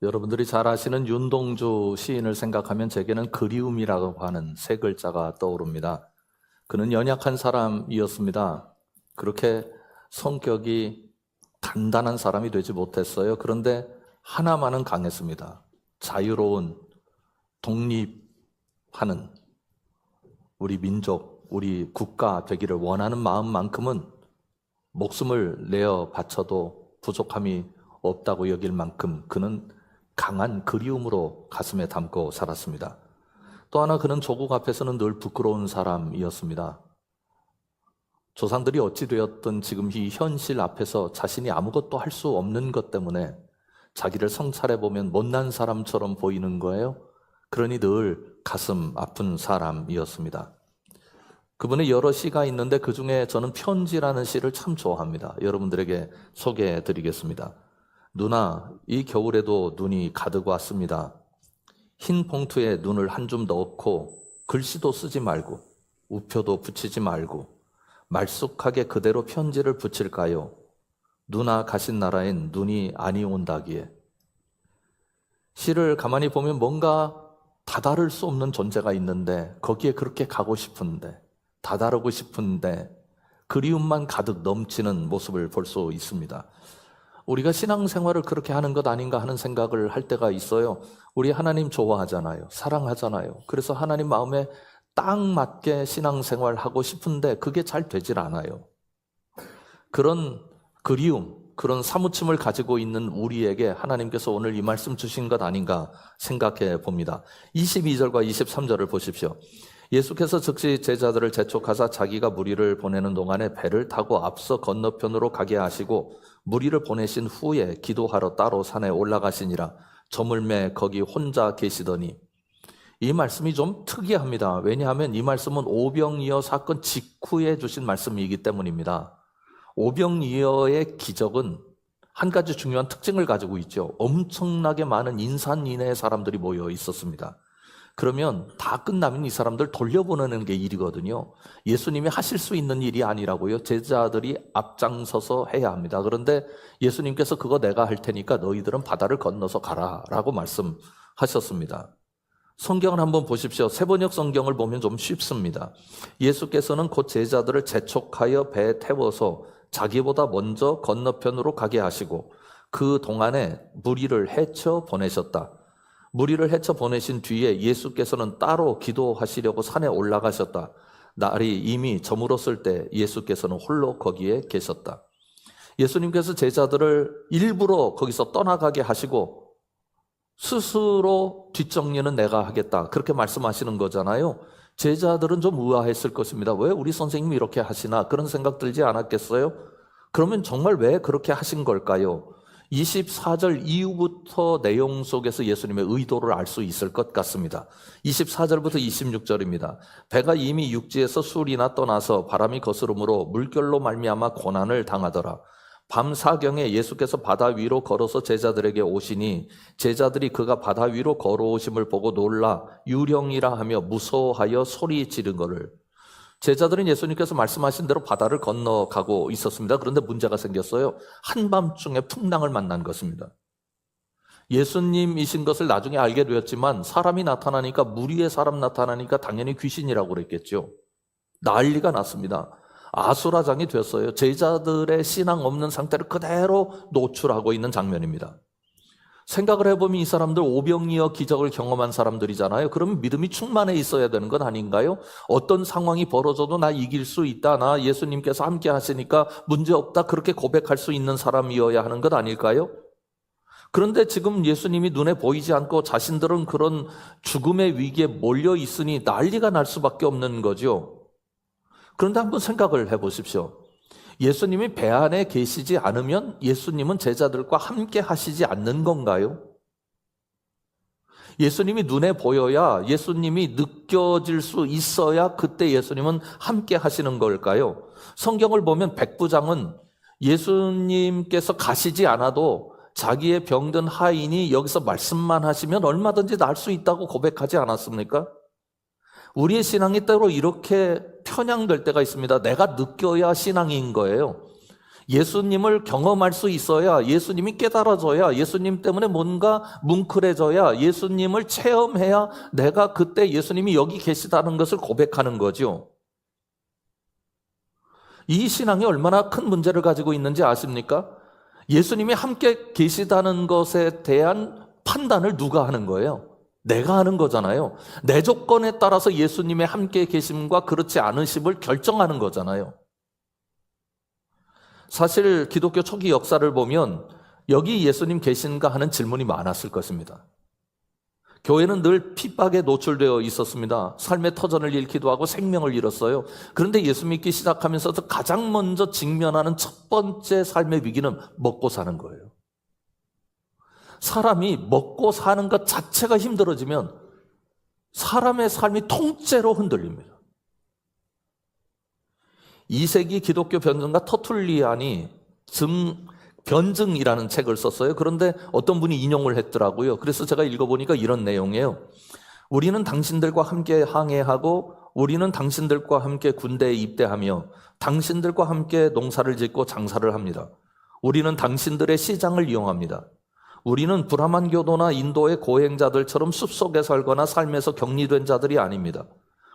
여러분들이 잘 아시는 윤동주 시인을 생각하면 제게는 그리움이라고 하는 세 글자가 떠오릅니다. 그는 연약한 사람이었습니다. 그렇게 성격이 단단한 사람이 되지 못했어요. 그런데 하나만은 강했습니다. 자유로운, 독립하는 우리 민족, 우리 국가 되기를 원하는 마음만큼은 목숨을 내어 바쳐도 부족함이 없다고 여길 만큼 그는 강한 그리움으로 가슴에 담고 살았습니다. 또 하나, 그는 조국 앞에서는 늘 부끄러운 사람이었습니다. 조상들이 어찌 되었든 지금 이 현실 앞에서 자신이 아무것도 할 수 없는 것 때문에 자기를 성찰해보면 못난 사람처럼 보이는 거예요. 그러니 늘 가슴 아픈 사람이었습니다. 그분의 여러 시가 있는데 그 중에 저는 편지라는 시를 참 좋아합니다. 여러분들에게 소개해 드리겠습니다. 누나, 이 겨울에도 눈이 가득 왔습니다. 흰 봉투에 눈을 한 줌 넣고 글씨도 쓰지 말고 우표도 붙이지 말고 말쑥하게 그대로 편지를 붙일까요? 누나 가신 나라엔 눈이 아니 온다기에. 시를 가만히 보면 뭔가 다다를 수 없는 존재가 있는데 거기에 그렇게 가고 싶은데 다다르고 싶은데 그리움만 가득 넘치는 모습을 볼 수 있습니다. 우리가 신앙생활을 그렇게 하는 것 아닌가 하는 생각을 할 때가 있어요. 우리 하나님 좋아하잖아요. 사랑하잖아요. 그래서 하나님 마음에 딱 맞게 신앙생활 하고 싶은데 그게 잘 되질 않아요. 그런 그리움, 그런 사무침을 가지고 있는 우리에게 하나님께서 오늘 이 말씀 주신 것 아닌가 생각해 봅니다. 22절과 23절을 보십시오. 예수께서 즉시 제자들을 재촉하사 자기가 무리를 보내는 동안에 배를 타고 앞서 건너편으로 가게 하시고 무리를 보내신 후에 기도하러 따로 산에 올라가시니라. 저물매 거기 혼자 계시더니. 이 말씀이 좀 특이합니다. 왜냐하면 이 말씀은 오병이어 사건 직후에 주신 말씀이기 때문입니다. 오병이어의 기적은 한 가지 중요한 특징을 가지고 있죠. 엄청나게 많은 인산인해의 사람들이 모여 있었습니다. 그러면 다 끝나면 이 사람들 돌려보내는 게 일이거든요. 예수님이 하실 수 있는 일이 아니라고요. 제자들이 앞장서서 해야 합니다. 그런데 예수님께서 그거 내가 할 테니까 너희들은 바다를 건너서 가라 라고 말씀하셨습니다. 성경을 한번 보십시오. 세번역 성경을 보면 좀 쉽습니다. 예수께서는 곧 제자들을 재촉하여 배에 태워서 자기보다 먼저 건너편으로 가게 하시고 그 동안에 무리를 헤쳐 보내셨다. 무리를 헤쳐 보내신 뒤에 예수께서는 따로 기도하시려고 산에 올라가셨다. 날이 이미 저물었을 때 예수께서는 홀로 거기에 계셨다. 예수님께서 제자들을 일부러 거기서 떠나가게 하시고 스스로 뒷정리는 내가 하겠다. 그렇게 말씀하시는 거잖아요. 제자들은 좀 의아했을 것입니다. 왜 우리 선생님이 이렇게 하시나? 그런 생각 들지 않았겠어요? 그러면 정말 왜 그렇게 하신 걸까요? 24절 이후부터 내용 속에서 예수님의 의도를 알 수 있을 것 같습니다. 24절부터 26절입니다. 배가 이미 육지에서 술이나 떠나서 바람이 거스름으로 물결로 말미암아 고난을 당하더라. 밤 사경에 예수께서 바다 위로 걸어서 제자들에게 오시니 제자들이 그가 바다 위로 걸어오심을 보고 놀라 유령이라 하며 무서워하여 소리 지르거를. 제자들은 예수님께서 말씀하신 대로 바다를 건너가고 있었습니다. 그런데 문제가 생겼어요. 한밤중에 풍랑을 만난 것입니다. 예수님이신 것을 나중에 알게 되었지만 사람이 나타나니까, 물 위에 사람 나타나니까 당연히 귀신이라고 그랬겠죠. 난리가 났습니다. 아수라장이 됐어요. 제자들의 신앙 없는 상태를 그대로 노출하고 있는 장면입니다. 생각을 해보면 이 사람들 오병이어 기적을 경험한 사람들이잖아요. 그러면 믿음이 충만해 있어야 되는 건 아닌가요? 어떤 상황이 벌어져도 나 이길 수 있다, 나 예수님께서 함께 하시니까 문제없다, 그렇게 고백할 수 있는 사람이어야 하는 것 아닐까요? 그런데 지금 예수님이 눈에 보이지 않고 자신들은 그런 죽음의 위기에 몰려 있으니 난리가 날 수밖에 없는 거죠. 그런데 한번 생각을 해보십시오. 예수님이 배 안에 계시지 않으면 예수님은 제자들과 함께 하시지 않는 건가요? 예수님이 눈에 보여야, 예수님이 느껴질 수 있어야 그때 예수님은 함께 하시는 걸까요? 성경을 보면 백부장은 예수님께서 가시지 않아도 자기의 병든 하인이 여기서 말씀만 하시면 얼마든지 날 수 있다고 고백하지 않았습니까? 우리의 신앙이 때로 이렇게 편향될 때가 있습니다. 내가 느껴야 신앙인 거예요. 예수님을 경험할 수 있어야, 예수님이 깨달아져야, 예수님 때문에 뭔가 뭉클해져야, 예수님을 체험해야 내가 그때 예수님이 여기 계시다는 것을 고백하는 거죠. 이 신앙이 얼마나 큰 문제를 가지고 있는지 아십니까? 예수님이 함께 계시다는 것에 대한 판단을 누가 하는 거예요? 내가 하는 거잖아요. 내 조건에 따라서 예수님의 함께 계심과 그렇지 않으심을 결정하는 거잖아요. 사실 기독교 초기 역사를 보면 여기 예수님 계신가 하는 질문이 많았을 것입니다. 교회는 늘 핍박에 노출되어 있었습니다. 삶의 터전을 잃기도 하고 생명을 잃었어요. 그런데 예수 믿기 시작하면서 가장 먼저 직면하는 첫 번째 삶의 위기는 먹고 사는 거예요. 사람이 먹고 사는 것 자체가 힘들어지면 사람의 삶이 통째로 흔들립니다. 2세기 기독교 변증가 터툴리안이 변증이라는 책을 썼어요. 그런데 어떤 분이 인용을 했더라고요. 그래서 제가 읽어보니까 이런 내용이에요. 우리는 당신들과 함께 항해하고 우리는 당신들과 함께 군대에 입대하며 당신들과 함께 농사를 짓고 장사를 합니다. 우리는 당신들의 시장을 이용합니다. 우리는 브라만교도나 인도의 고행자들처럼 숲속에 살거나 삶에서 격리된 자들이 아닙니다.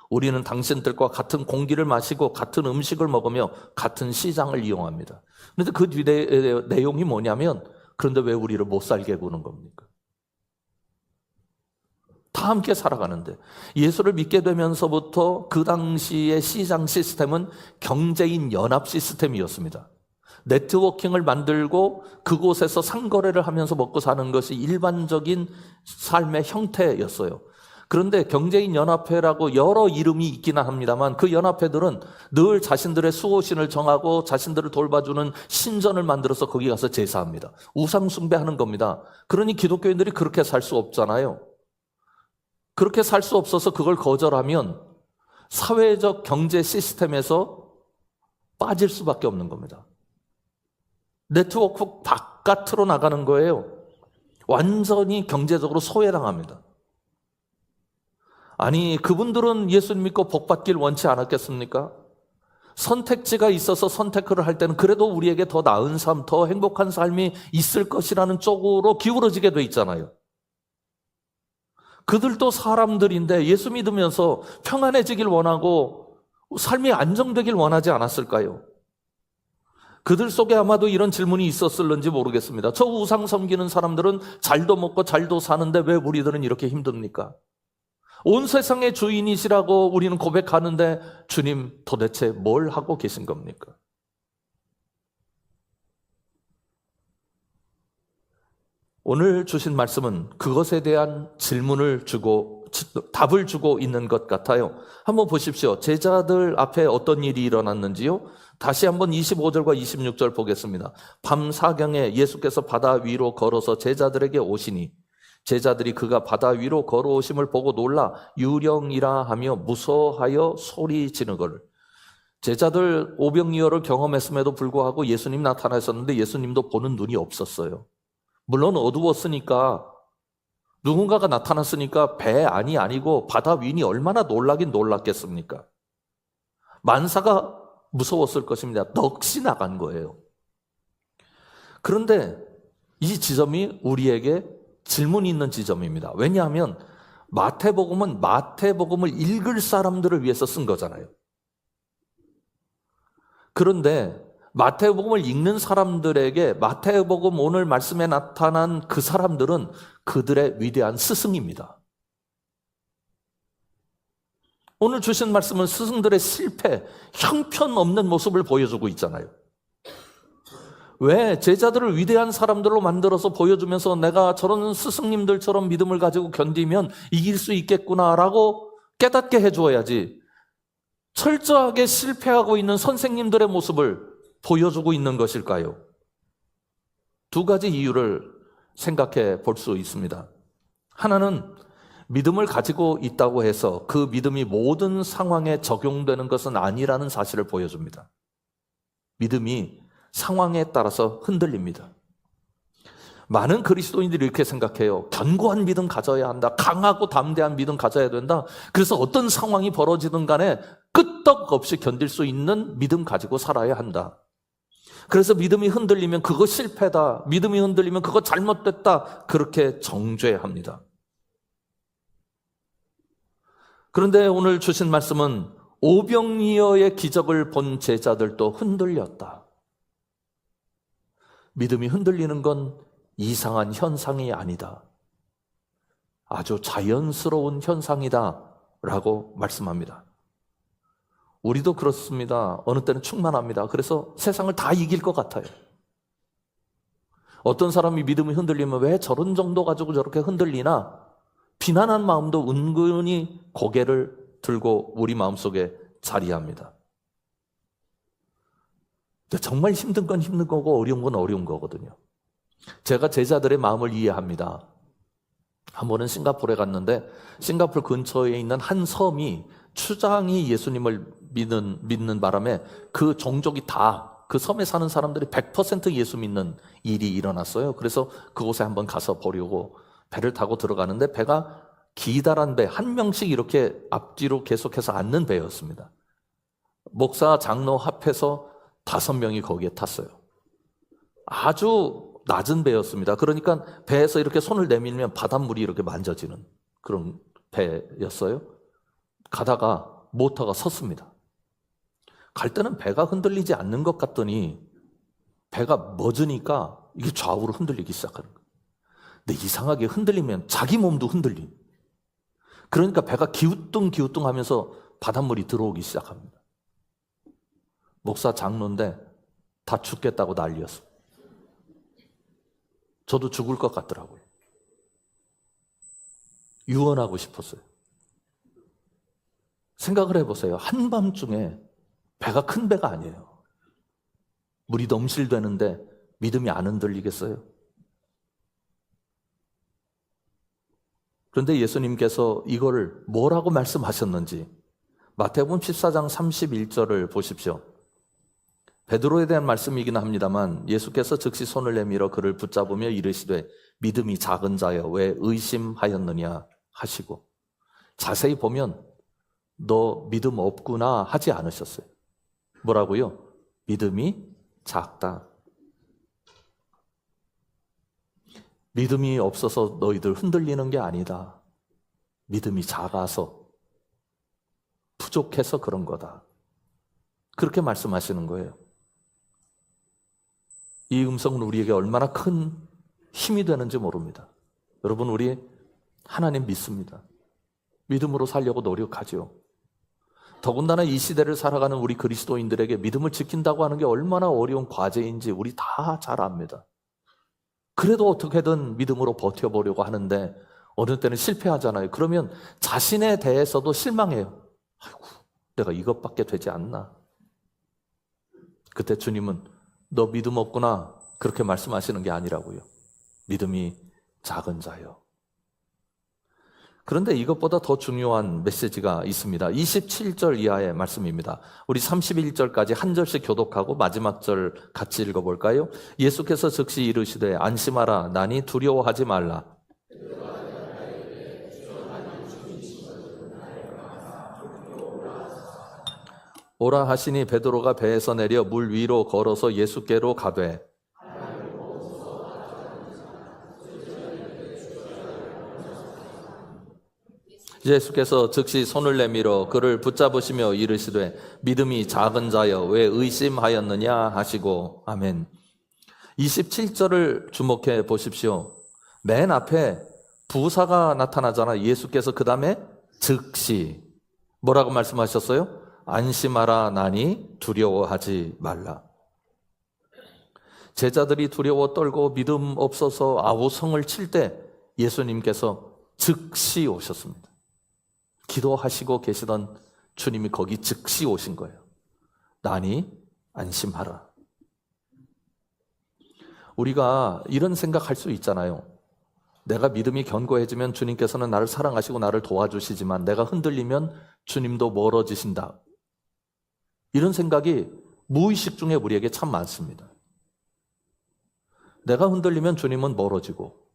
우리는 당신들과 같은 공기를 마시고 같은 음식을 먹으며 같은 시장을 이용합니다. 그런데 그 뒤에 내용이 뭐냐면, 그런데 왜 우리를 못 살게 구는 겁니까? 다 함께 살아가는데. 예수를 믿게 되면서부터 그 당시의 시장 시스템은 경제인 연합 시스템이었습니다. 네트워킹을 만들고 그곳에서 상거래를 하면서 먹고 사는 것이 일반적인 삶의 형태였어요. 그런데 경제인 연합회라고 여러 이름이 있기는 합니다만 그 연합회들은 늘 자신들의 수호신을 정하고 자신들을 돌봐주는 신전을 만들어서 거기 가서 제사합니다. 우상 숭배하는 겁니다. 그러니 기독교인들이 그렇게 살 수 없잖아요. 그렇게 살 수 없어서 그걸 거절하면 사회적 경제 시스템에서 빠질 수밖에 없는 겁니다. 네트워크 바깥으로 나가는 거예요. 완전히 경제적으로 소외당합니다. 아니, 그분들은 예수님 믿고 복받길 원치 않았겠습니까? 선택지가 있어서 선택을 할 때는 그래도 우리에게 더 나은 삶, 더 행복한 삶이 있을 것이라는 쪽으로 기울어지게 돼 있잖아요. 그들도 사람들인데 예수 믿으면서 평안해지길 원하고 삶이 안정되길 원하지 않았을까요? 그들 속에 아마도 이런 질문이 있었을는지 모르겠습니다. 저 우상 섬기는 사람들은 잘도 먹고 잘도 사는데 왜 우리들은 이렇게 힘듭니까? 온 세상의 주인이시라고 우리는 고백하는데 주님 도대체 뭘 하고 계신 겁니까? 오늘 주신 말씀은 그것에 대한 질문을 주고 답을 주고 있는 것 같아요. 한번 보십시오. 제자들 앞에 어떤 일이 일어났는지요? 다시 한번 25절과 26절 보겠습니다. 밤 사경에 예수께서 바다 위로 걸어서 제자들에게 오시니 제자들이 그가 바다 위로 걸어오심을 보고 놀라 유령이라 하며 무서워하여 소리 지르거늘. 제자들 오병이어를 경험했음에도 불구하고 예수님 나타나셨는데 예수님도 보는 눈이 없었어요. 물론 어두웠으니까 누군가가 나타났으니까 배 안이 아니고 바다 위니 얼마나 놀라긴 놀랐겠습니까? 만사가 무서웠을 것입니다. 넋이 나간 거예요. 그런데 이 지점이 우리에게 질문이 있는 지점입니다. 왜냐하면 마태복음은 마태복음을 읽을 사람들을 위해서 쓴 거잖아요. 그런데 마태복음을 읽는 사람들에게 마태복음 오늘 말씀에 나타난 그 사람들은 그들의 위대한 스승입니다. 오늘 주신 말씀은 스승들의 실패, 형편없는 모습을 보여주고 있잖아요. 왜? 제자들을 위대한 사람들로 만들어서 보여주면서 내가 저런 스승님들처럼 믿음을 가지고 견디면 이길 수 있겠구나라고 깨닫게 해줘야지 철저하게 실패하고 있는 선생님들의 모습을 보여주고 있는 것일까요? 두 가지 이유를 생각해 볼 수 있습니다. 하나는 믿음을 가지고 있다고 해서 그 믿음이 모든 상황에 적용되는 것은 아니라는 사실을 보여줍니다. 믿음이 상황에 따라서 흔들립니다. 많은 그리스도인들이 이렇게 생각해요. 견고한 믿음 가져야 한다. 강하고 담대한 믿음 가져야 된다. 그래서 어떤 상황이 벌어지든 간에 끄떡없이 견딜 수 있는 믿음 가지고 살아야 한다. 그래서 믿음이 흔들리면 그거 실패다, 믿음이 흔들리면 그거 잘못됐다, 그렇게 정죄합니다. 그런데 오늘 주신 말씀은 오병이어의 기적을 본 제자들도 흔들렸다. 믿음이 흔들리는 건 이상한 현상이 아니다. 아주 자연스러운 현상이다 라고 말씀합니다. 우리도 그렇습니다. 어느 때는 충만합니다. 그래서 세상을 다 이길 것 같아요. 어떤 사람이 믿음이 흔들리면 왜 저런 정도 가지고 저렇게 흔들리나 비난한 마음도 은근히 고개를 들고 우리 마음속에 자리합니다. 근데 정말 힘든 건 힘든 거고 어려운 건 어려운 거거든요. 제가 제자들의 마음을 이해합니다. 한 번은 싱가포르에 갔는데 싱가포르 근처에 있는 한 섬이 추장이 예수님을 믿는 바람에 그 종족이 다 그 섬에 사는 사람들이 100% 예수 믿는 일이 일어났어요. 그래서 그곳에 한번 가서 보려고 배를 타고 들어가는데 배가 기다란 배, 한 명씩 이렇게 앞뒤로 계속해서 앉는 배였습니다. 목사, 장로 합해서 5명이 거기에 탔어요. 아주 낮은 배였습니다. 그러니까 배에서 이렇게 손을 내밀면 바닷물이 이렇게 만져지는 그런 배였어요. 가다가 모터가 섰습니다. 갈 때는 배가 흔들리지 않는 것 같더니 배가 멎으니까 이게 좌우로 흔들리기 시작하는 거예요. 근데 이상하게 흔들리면 자기 몸도 흔들림. 그러니까 배가 기우뚱기우뚱 하면서 바닷물이 들어오기 시작합니다. 목사 장로인데 다 죽겠다고 난리였어요. 저도 죽을 것 같더라고요. 유언하고 싶었어요. 생각을 해보세요. 한밤중에 배가 큰 배가 아니에요. 물이 넘실대는데 믿음이 안 흔들리겠어요? 그런데 예수님께서 이거를 뭐라고 말씀하셨는지 마태복음 14장 31절을 보십시오. 베드로에 대한 말씀이긴 합니다만 예수께서 즉시 손을 내밀어 그를 붙잡으며 이르시되 믿음이 작은 자여 왜 의심하였느냐 하시고, 자세히 보면 너 믿음 없구나 하지 않으셨어요. 뭐라고요? 믿음이 작다. 믿음이 없어서 너희들 흔들리는 게 아니다. 믿음이 작아서, 부족해서 그런 거다. 그렇게 말씀하시는 거예요. 이 음성은 우리에게 얼마나 큰 힘이 되는지 모릅니다. 여러분, 우리 하나님 믿습니다. 믿음으로 살려고 노력하죠. 더군다나 이 시대를 살아가는 우리 그리스도인들에게 믿음을 지킨다고 하는 게 얼마나 어려운 과제인지 우리 다 잘 압니다. 그래도 어떻게든 믿음으로 버텨보려고 하는데 어느 때는 실패하잖아요. 그러면 자신에 대해서도 실망해요. 아이고, 내가 이것밖에 되지 않나. 그때 주님은 너 믿음 없구나 그렇게 말씀하시는 게 아니라고요. 믿음이 작은 자요. 그런데 이것보다 더 중요한 메시지가 있습니다. 27절 이하의 말씀입니다. 우리 31절까지 한 절씩 교독하고 마지막 절 같이 읽어볼까요? 예수께서 즉시 이르시되 안심하라 나니 두려워하지 말라. 오라 하시니 베드로가 배에서 내려 물 위로 걸어서 예수께로 가되 예수께서 즉시 손을 내밀어 그를 붙잡으시며 이르시되 믿음이 작은 자여 왜 의심하였느냐 하시고. 아멘. 27절을 주목해 보십시오. 맨 앞에 부사가 나타나잖아. 예수께서 그 다음에 즉시 뭐라고 말씀하셨어요? 안심하라 나니 두려워하지 말라. 제자들이 두려워 떨고 믿음 없어서 아우성을 칠 때 예수님께서 즉시 오셨습니다. 기도하시고 계시던 주님이 거기 즉시 오신 거예요. 나니 안심하라. 우리가 이런 생각할 수 있잖아요. 내가 믿음이 견고해지면 주님께서는 나를 사랑하시고 나를 도와주시지만 내가 흔들리면 주님도 멀어지신다. 이런 생각이 무의식 중에 우리에게 참 많습니다. 내가 흔들리면 주님은 멀어지고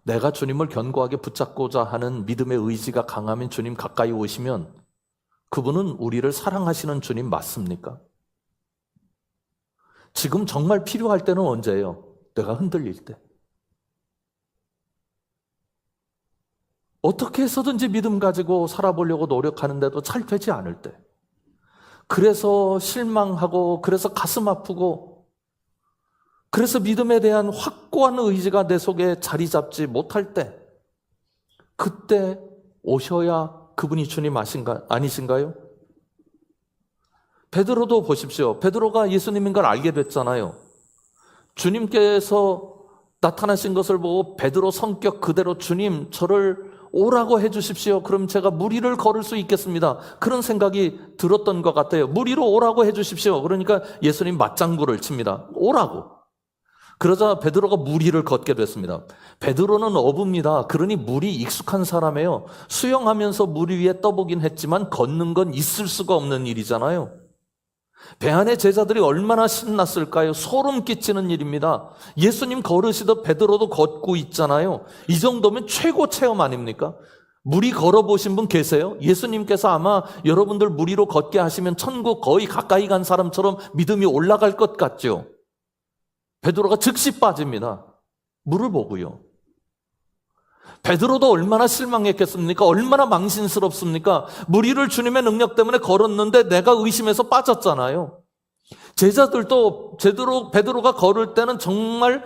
내가 주님을 견고하게 붙잡고자 하는 믿음의 의지가 강하면 주님 가까이 오시면 그분은 우리를 사랑하시는 주님 맞습니까? 지금 정말 필요할 때는 언제예요? 내가 흔들릴 때. 어떻게 해서든지 믿음 가지고 살아보려고 노력하는데도 잘 되지 않을 때. 그래서 실망하고, 그래서 가슴 아프고, 그래서 믿음에 대한 확고한 의지가 내 속에 자리 잡지 못할 때, 그때 오셔야 그분이 주님 아니신가요? 베드로도 보십시오. 베드로가 예수님인 걸 알게 됐잖아요. 주님께서 나타나신 것을 보고 베드로 성격 그대로 주님 저를 오라고 해주십시오. 그럼 제가 물 위를 걸을 수 있겠습니다. 그런 생각이 들었던 것 같아요. 물 위로 오라고 해주십시오. 그러니까 예수님 맞장구를 칩니다. 오라고. 그러자 베드로가 물 위를 걷게 됐습니다. 베드로는 어부입니다. 그러니 물이 익숙한 사람이에요. 수영하면서 물 위에 떠보긴 했지만 걷는 건 있을 수가 없는 일이잖아요. 배 안의 제자들이 얼마나 신났을까요? 소름 끼치는 일입니다. 예수님 걸으시듯 베드로도 걷고 있잖아요. 이 정도면 최고 체험 아닙니까? 무리 걸어보신 분 계세요? 예수님께서 아마 여러분들 무리로 걷게 하시면 천국 거의 가까이 간 사람처럼 믿음이 올라갈 것 같죠? 베드로가 즉시 빠집니다. 물을 보고요. 베드로도 얼마나 실망했겠습니까? 얼마나 망신스럽습니까? 무리를 주님의 능력 때문에 걸었는데 내가 의심해서 빠졌잖아요. 제자들도 베드로가 걸을 때는 정말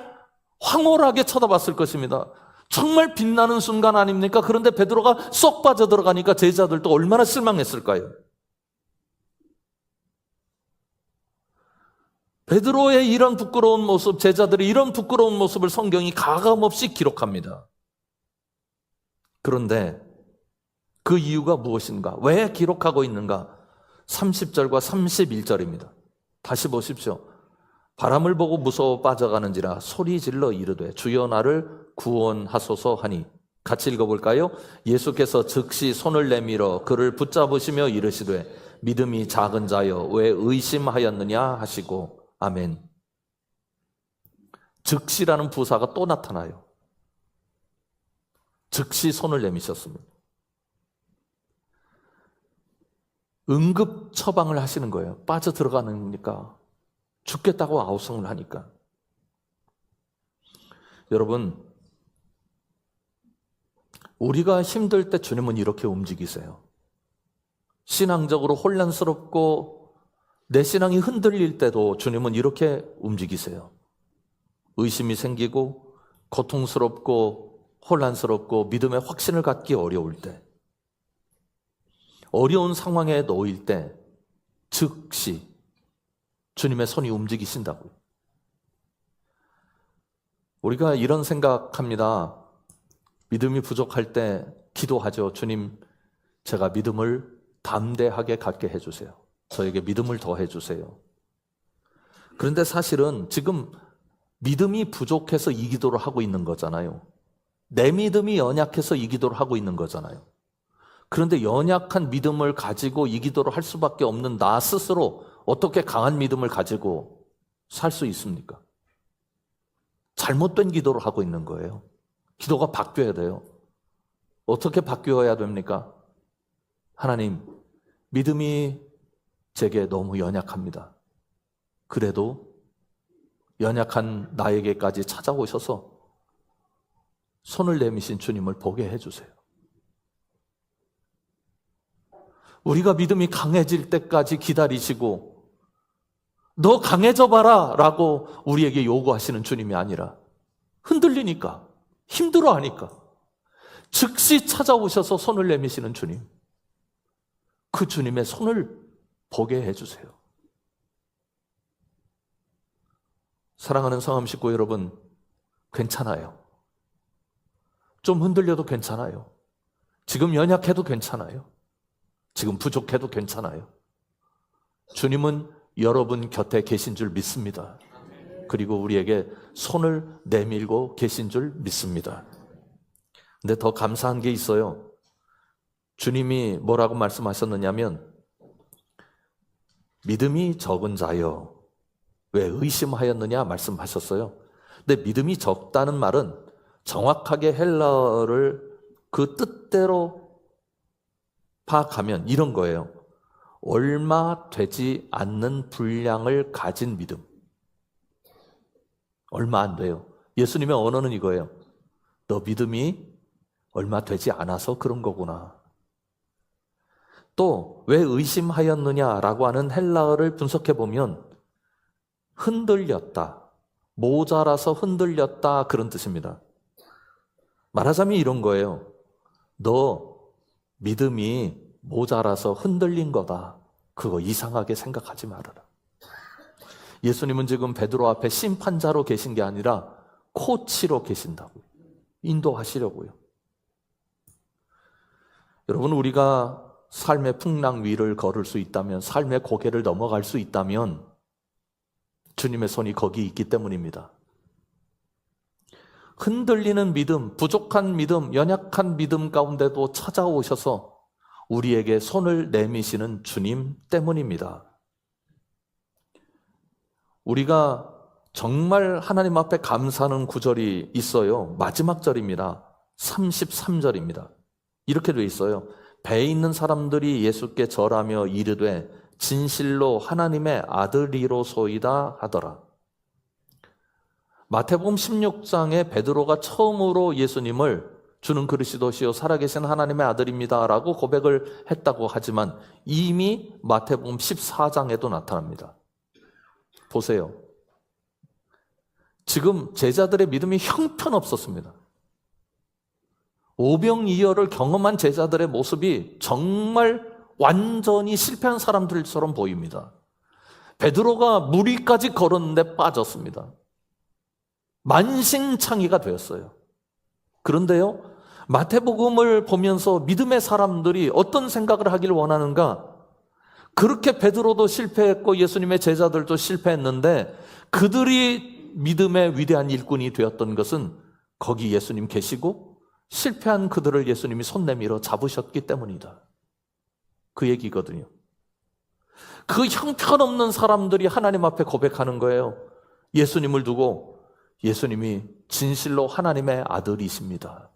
황홀하게 쳐다봤을 것입니다. 정말 빛나는 순간 아닙니까? 그런데 베드로가 쏙 빠져들어가니까 제자들도 얼마나 실망했을까요? 베드로의 이런 부끄러운 모습, 제자들의 이런 부끄러운 모습을 성경이 가감없이 기록합니다. 그런데 그 이유가 무엇인가? 왜 기록하고 있는가? 30절과 31절입니다. 다시 보십시오. 바람을 보고 무서워 빠져가는지라 소리 질러 이르되 주여 나를 구원하소서 하니, 같이 읽어볼까요? 예수께서 즉시 손을 내밀어 그를 붙잡으시며 이르시되 믿음이 작은 자여 왜 의심하였느냐 하시고. 아멘. 즉시라는 부사가 또 나타나요. 즉시 손을 내미셨습니다. 응급 처방을 하시는 거예요. 빠져들어가니까, 죽겠다고 아우성을 하니까. 여러분, 우리가 힘들 때 주님은 이렇게 움직이세요. 신앙적으로 혼란스럽고 내 신앙이 흔들릴 때도 주님은 이렇게 움직이세요. 의심이 생기고 고통스럽고 혼란스럽고 믿음의 확신을 갖기 어려울 때, 어려운 상황에 놓일 때 즉시 주님의 손이 움직이신다고요. 우리가 이런 생각합니다. 믿음이 부족할 때 기도하죠. 주님, 제가 믿음을 담대하게 갖게 해주세요. 저에게 믿음을 더해 주세요. 그런데 사실은 지금 믿음이 부족해서 이 기도를 하고 있는 거잖아요. 내 믿음이 연약해서 이 기도를 하고 있는 거잖아요. 그런데 연약한 믿음을 가지고 이 기도를 할 수밖에 없는 나 스스로 어떻게 강한 믿음을 가지고 살 수 있습니까? 잘못된 기도를 하고 있는 거예요. 기도가 바뀌어야 돼요. 어떻게 바뀌어야 됩니까? 하나님, 믿음이 제게 너무 연약합니다. 그래도 연약한 나에게까지 찾아오셔서 손을 내미신 주님을 보게 해주세요. 우리가 믿음이 강해질 때까지 기다리시고 너 강해져 봐라 라고 우리에게 요구하시는 주님이 아니라, 흔들리니까, 힘들어하니까 즉시 찾아오셔서 손을 내미시는 주님, 그 주님의 손을 보게 해주세요. 사랑하는 성함 식구 여러분, 괜찮아요. 좀 흔들려도 괜찮아요. 지금 연약해도 괜찮아요. 지금 부족해도 괜찮아요. 주님은 여러분 곁에 계신 줄 믿습니다. 그리고 우리에게 손을 내밀고 계신 줄 믿습니다. 근데 더 감사한 게 있어요. 주님이 뭐라고 말씀하셨느냐면, 믿음이 적은 자여 왜 의심하였느냐 말씀하셨어요. 근데 믿음이 적다는 말은 정확하게 헬라어를 그 뜻대로 파악하면 이런 거예요. 얼마 되지 않는 분량을 가진 믿음. 얼마 안 돼요. 예수님의 언어는 이거예요. 너 믿음이 얼마 되지 않아서 그런 거구나. 또 왜 의심하였느냐라고 하는 헬라어를 분석해 보면 흔들렸다, 모자라서 흔들렸다 그런 뜻입니다. 말하자면 이런 거예요. 너 믿음이 모자라서 흔들린 거다. 그거 이상하게 생각하지 말아라. 예수님은 지금 베드로 앞에 심판자로 계신 게 아니라 코치로 계신다고요. 인도하시려고요. 여러분, 우리가 삶의 풍랑 위를 걸을 수 있다면, 삶의 고개를 넘어갈 수 있다면 주님의 손이 거기 있기 때문입니다. 흔들리는 믿음, 부족한 믿음, 연약한 믿음 가운데도 찾아오셔서 우리에게 손을 내미시는 주님 때문입니다. 우리가 정말 하나님 앞에 감사하는 구절이 있어요. 마지막 절입니다. 33절입니다. 이렇게 돼 있어요. 배에 있는 사람들이 예수께 절하며 이르되 진실로 하나님의 아들이로소이다 하더라. 마태복음 16장에 베드로가 처음으로 예수님을 주는 그리스도시요 살아계신 하나님의 아들입니다 라고 고백을 했다고 하지만 이미 마태복음 14장에도 나타납니다. 보세요. 지금 제자들의 믿음이 형편없었습니다. 오병이어를 경험한 제자들의 모습이 정말 완전히 실패한 사람들처럼 보입니다. 베드로가 물 위까지 걸었는데 빠졌습니다. 만신창이가 되었어요. 그런데요, 마태복음을 보면서 믿음의 사람들이 어떤 생각을 하길 원하는가? 그렇게 베드로도 실패했고 예수님의 제자들도 실패했는데 그들이 믿음의 위대한 일꾼이 되었던 것은 거기 예수님 계시고 실패한 그들을 예수님이 손 내밀어 잡으셨기 때문이다. 그 얘기거든요. 그 형편없는 사람들이 하나님 앞에 고백하는 거예요. 예수님을 두고 예수님이 진실로 하나님의 아들이십니다.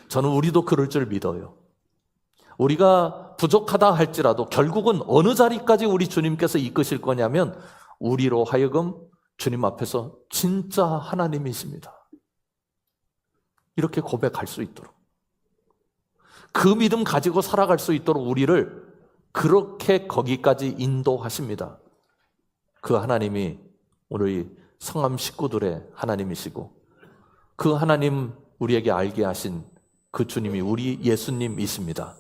저는 우리도 그럴 줄 믿어요. 우리가 부족하다 할지라도 결국은 어느 자리까지 우리 주님께서 이끄실 거냐면 우리로 하여금 주님 앞에서 진짜 하나님이십니다. 이렇게 고백할 수 있도록, 그 믿음 가지고 살아갈 수 있도록 우리를 그렇게 거기까지 인도하십니다. 그 하나님이 오늘 성암 식구들의 하나님이시고 그 하나님 우리에게 알게 하신 그 주님이 우리 예수님이십니다.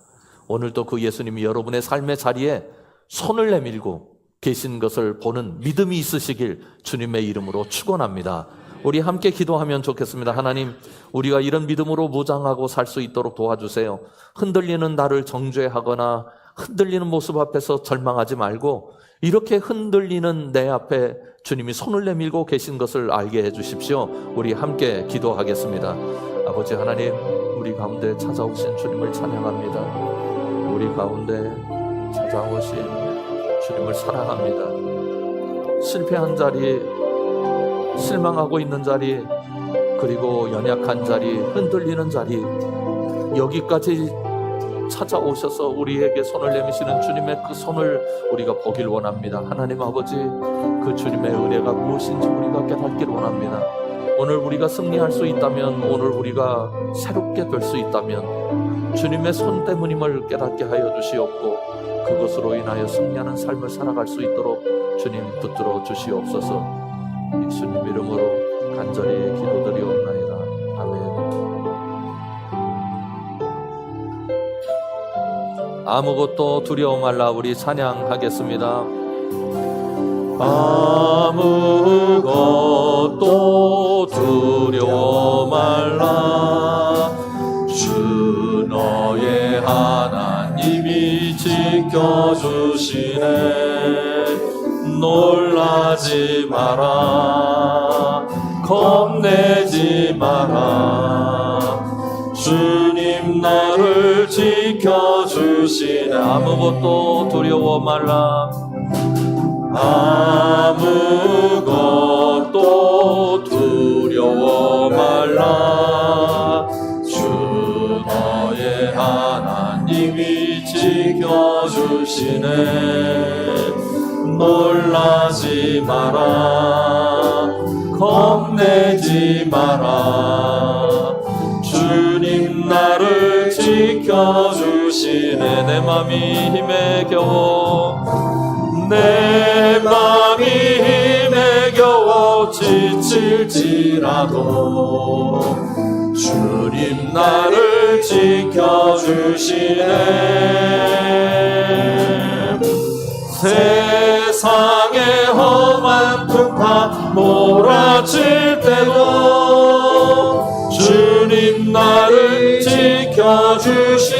오늘도 그 예수님이 여러분의 삶의 자리에 손을 내밀고 계신 것을 보는 믿음이 있으시길 주님의 이름으로 축원합니다. 우리 함께 기도하면 좋겠습니다. 하나님, 우리가 이런 믿음으로 무장하고 살 수 있도록 도와주세요. 흔들리는 나를 정죄하거나 흔들리는 모습 앞에서 절망하지 말고 이렇게 흔들리는 내 앞에 주님이 손을 내밀고 계신 것을 알게 해주십시오. 우리 함께 기도하겠습니다. 아버지 하나님, 우리 가운데 찾아오신 주님을 찬양합니다. 우리 가운데 찾아오신 주님을 사랑합니다. 실패한 자리, 실망하고 있는 자리, 그리고 연약한 자리, 흔들리는 자리, 여기까지 찾아오셔서 우리에게 손을 내미시는 주님의 그 손을 우리가 보길 원합니다. 하나님 아버지, 그 주님의 은혜가 무엇인지 우리가 깨닫길 원합니다. 오늘 우리가 승리할 수 있다면, 오늘 우리가 새롭게 될 수 있다면 주님의 손 때문임을 깨닫게 하여 주시옵고 그것으로 인하여 승리하는 삶을 살아갈 수 있도록 주님 붙들어 주시옵소서. 예수님 이름으로 간절히 기도드리옵나이다. 아멘. 아무것도 두려워 말라. 우리 찬양하겠습니다. 아무것도 두려워 말라. 주 너의 하나님이 지켜주시네. 놀라지 마라. 겁내지 마라. 주님 나를 지켜주시네. 아무것도 두려워 말라. 아무것도 두려워 말라. 주 너의 하나님이 지켜주시네. 놀라지 마라. 겁내지 마라. 주님 나를 지켜주시네. 내 맘이 힘에 겨워, 내 맘이 힘에 겨워 지칠지라도 주님 나를 지켜주시네. 세상의 험한 풍파 몰아칠 때도 주님 나를 지켜주시네.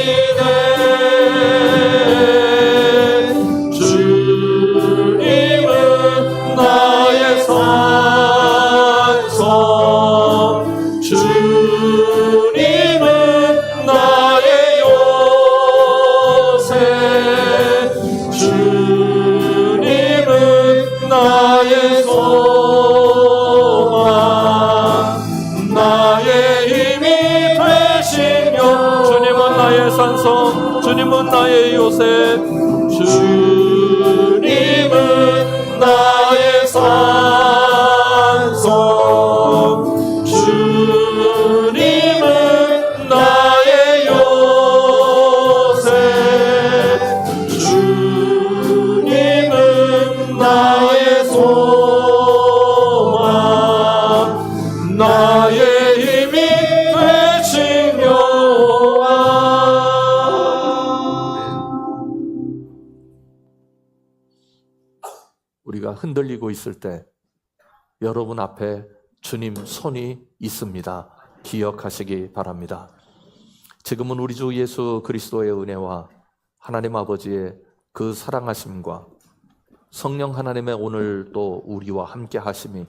주님은 나의 산성, 주님은 나의 요새, 주님은 나의 소망, 나의 힘이 되시며, 주님은 나의 산성, 주님은 나의 요새, 주님은 나의 산성, 주님은 나의 요새, 주님은 나의 소망, 나의 힘이 되시며. 우리가 흔들리고 있을 때 여러분 앞에 주님 손이 있습니다. 기억하시기 바랍니다. 지금은 우리 주 예수 그리스도의 은혜와 하나님 아버지의 그 사랑하심과 성령 하나님의 오늘 또 우리와 함께 하심이,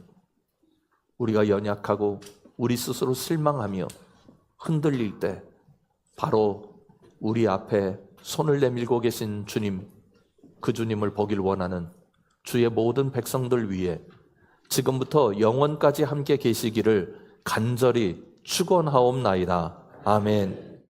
우리가 연약하고 우리 스스로 실망하며 흔들릴 때 바로 우리 앞에 손을 내밀고 계신 주님, 그 주님을 보길 원하는 주의 모든 백성들 위해 지금부터 영원까지 함께 계시기를 간절히 축원하옵나이다. 아멘.